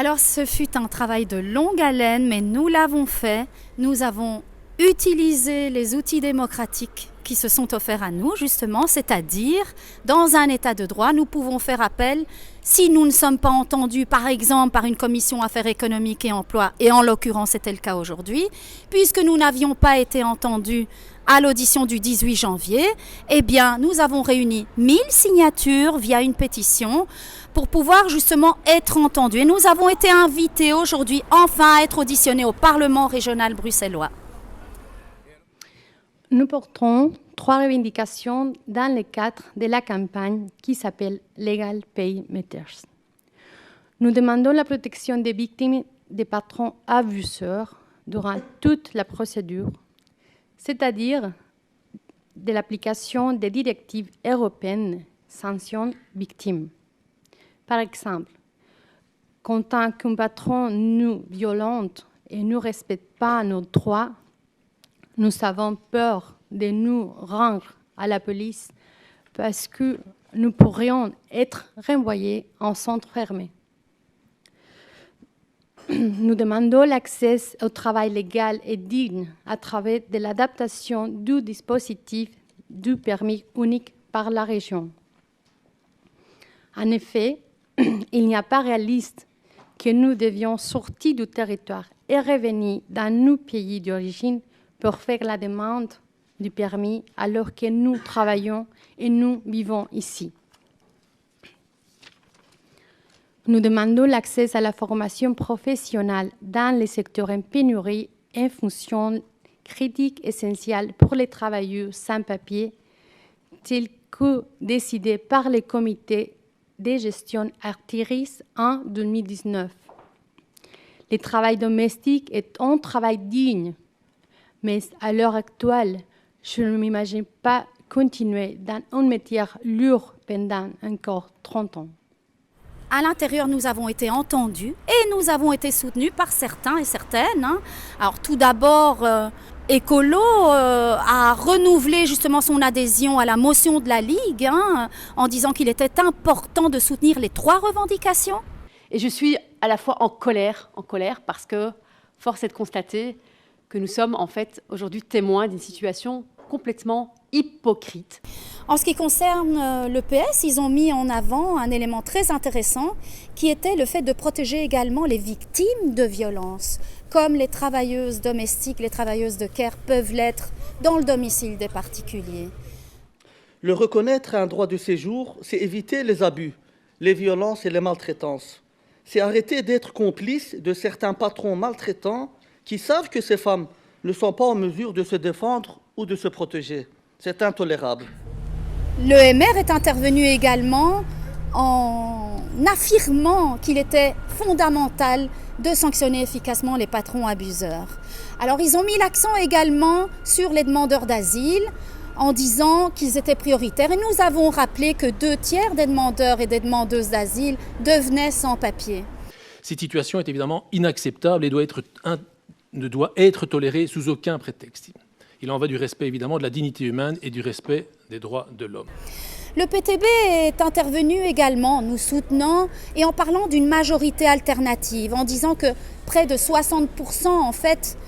Alors ce fut un travail de longue haleine, mais nous l'avons fait. Nous avons utilisé les outils démocratiques qui se sont offerts à nous, justement, c'est-à-dire, dans un état de droit, nous pouvons faire appel, si nous ne sommes pas entendus, par exemple, par une commission affaires économiques et emploi, et en l'occurrence c'était le cas aujourd'hui, puisque nous n'avions pas été entendus à l'audition du 18 janvier, eh bien, nous avons réuni 1000 signatures via une pétition pour pouvoir justement être entendus. Et nous avons été invités aujourd'hui, enfin, à être auditionnés au Parlement régional bruxellois. Nous portons 3 revendications dans le cadre de la campagne qui s'appelle Legal Pay Matters. Nous demandons la protection des victimes des patrons abuseurs durant toute la procédure, c'est-à-dire de l'application des directives européennes sanctions victimes. Par exemple, quand qu'un patron nous violente et ne respecte pas nos droits, nous avons peur de nous rendre à la police parce que nous pourrions être renvoyés en centre fermé. Nous demandons l'accès au travail légal et digne à travers de l'adaptation du dispositif du permis unique par la région. En effet, il n'y a pas réaliste que nous devions sortir du territoire et revenir dans nos pays d'origine pour faire la demande du permis alors que nous travaillons et nous vivons ici. Nous demandons l'accès à la formation professionnelle dans les secteurs en pénurie et fonction critique essentielle pour les travailleurs sans papier, tels que décidés par le comité de gestion Artiris en 2019. Le travail domestique est un travail digne, mais à l'heure actuelle, je ne m'imagine pas continuer dans un métier lourd pendant encore 30 ans. À l'intérieur, nous avons été entendus et nous avons été soutenus par certains et certaines. Alors tout d'abord, Écolo a renouvelé justement son adhésion à la motion de la Ligue en disant qu'il était important de soutenir les 3 revendications. Et je suis à la fois en colère parce que force est de constater que nous sommes en fait aujourd'hui témoins d'une situation complètement hypocrite. En ce qui concerne le PS, ils ont mis en avant un élément très intéressant qui était le fait de protéger également les victimes de violences, comme les travailleuses domestiques, les travailleuses de care peuvent l'être dans le domicile des particuliers. Le reconnaître un droit de séjour, c'est éviter les abus, les violences et les maltraitances. C'est arrêter d'être complice de certains patrons maltraitants qui savent que ces femmes ne sont pas en mesure de se défendre ou de se protéger. C'est intolérable. Le MR est intervenu également en affirmant qu'il était fondamental de sanctionner efficacement les patrons abuseurs. Alors ils ont mis l'accent également sur les demandeurs d'asile en disant qu'ils étaient prioritaires. Et nous avons rappelé que 2/3 des demandeurs et des demandeuses d'asile devenaient sans papier. Cette situation est évidemment inacceptable et ne doit être tolérée sous aucun prétexte. Il en va du respect évidemment de la dignité humaine et du respect des droits de l'homme. Le PTB est intervenu également, nous soutenant et en parlant d'une majorité alternative, en disant que près de 60% en fait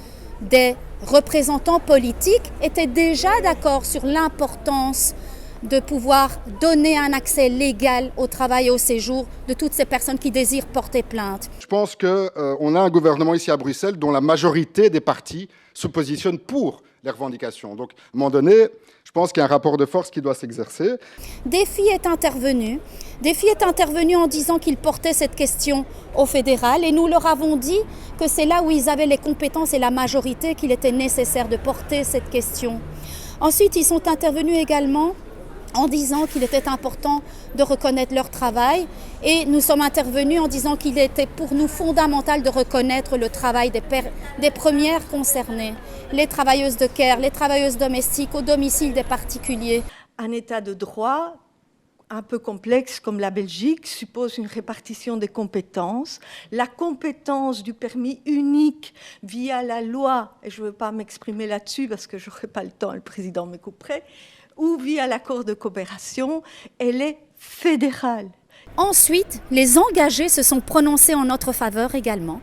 des représentants politiques étaient déjà d'accord sur l'importance de pouvoir donner un accès légal au travail et au séjour de toutes ces personnes qui désirent porter plainte. Je pense qu'on a un gouvernement ici à Bruxelles dont la majorité des partis se positionnent pour les revendications. Donc, à un moment donné, je pense qu'il y a un rapport de force qui doit s'exercer. Défi est intervenu en disant qu'il portait cette question au fédéral et nous leur avons dit que c'est là où ils avaient les compétences et la majorité qu'il était nécessaire de porter cette question. Ensuite, ils sont intervenus également en disant qu'il était important de reconnaître leur travail et nous sommes intervenus en disant qu'il était pour nous fondamental de reconnaître le travail des premières concernées, les travailleuses de care, les travailleuses domestiques au domicile des particuliers. Un état de droit un peu complexe comme la Belgique suppose une répartition des compétences. La compétence du permis unique via la loi, et je ne veux pas m'exprimer là-dessus parce que je n'aurai pas le temps, le président me couperait, ou via l'accord de coopération, elle est fédérale. Ensuite, les engagés se sont prononcés en notre faveur également.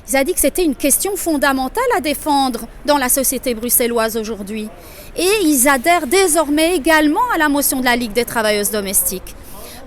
Ils ont dit que c'était une question fondamentale à défendre dans la société bruxelloise aujourd'hui. Et ils adhèrent désormais également à la motion de la Ligue des travailleuses domestiques.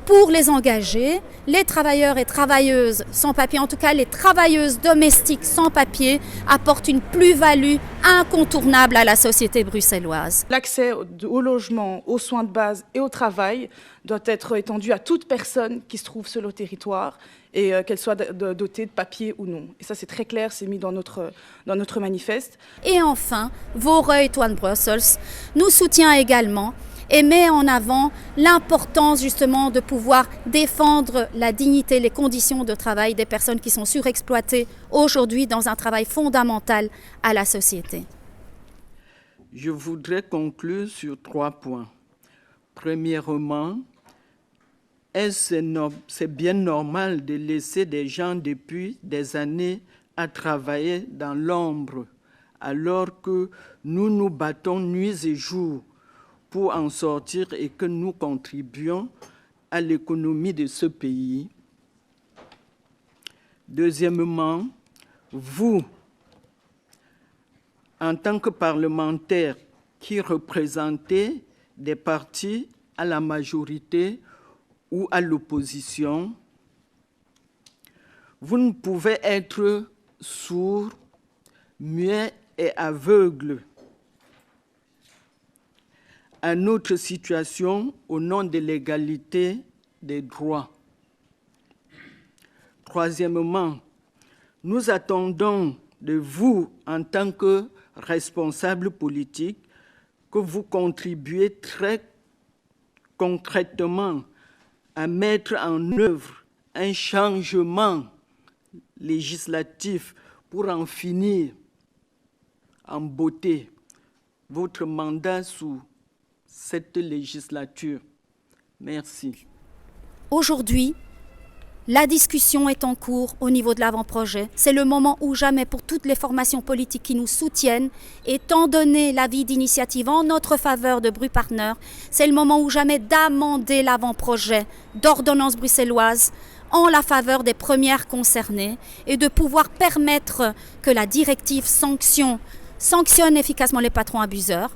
Pour les engagés, les travailleurs et travailleuses sans papier, en tout cas les travailleuses domestiques sans papier, apportent une plus-value incontournable à la société bruxelloise. L'accès au logement, aux soins de base et au travail doit être étendu à toute personne qui se trouve sur le territoire et qu'elle soit dotée de papier ou non. Et ça, c'est très clair, c'est mis dans notre manifeste. Et enfin, Voreuil Toine Brussels nous soutient également et met en avant l'importance justement de pouvoir défendre la dignité, les conditions de travail des personnes qui sont surexploitées aujourd'hui dans un travail fondamental à la société. Je voudrais conclure sur 3 points. Premièrement, c'est bien normal de laisser des gens depuis des années à travailler dans l'ombre, alors que nous nous battons nuit et jour pour en sortir et que nous contribuons à l'économie de ce pays. Deuxièmement, vous, en tant que parlementaires qui représentez des partis à la majorité ou à l'opposition, vous ne pouvez être sourds, muets et aveugles à notre situation au nom de l'égalité des droits. Troisièmement, nous attendons de vous, en tant que responsables politiques, que vous contribuiez très concrètement à mettre en œuvre un changement législatif pour en finir en beauté votre mandat sous cette législature. Merci. Aujourd'hui, la discussion est en cours au niveau de l'avant-projet. C'est le moment ou jamais pour toutes les formations politiques qui nous soutiennent, étant donné l'avis d'initiative en notre faveur de Bru Partner, c'est le moment ou jamais d'amender l'avant-projet d'ordonnance bruxelloise en la faveur des premières concernées et de pouvoir permettre que la directive sanctionne efficacement les patrons abuseurs,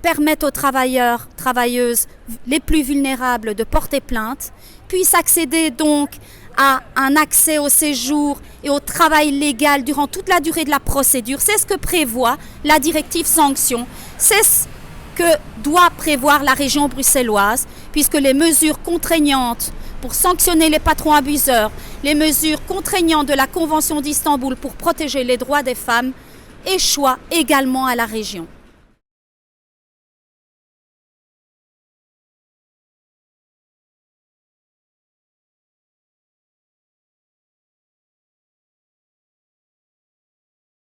permette aux travailleurs, travailleuses les plus vulnérables de porter plainte, puissent accéder donc à un accès au séjour et au travail légal durant toute la durée de la procédure. C'est ce que prévoit la directive sanction. C'est ce que doit prévoir la région bruxelloise, puisque les mesures contraignantes pour sanctionner les patrons abuseurs, les mesures contraignantes de la Convention d'Istanbul pour protéger les droits des femmes échoient également à la région.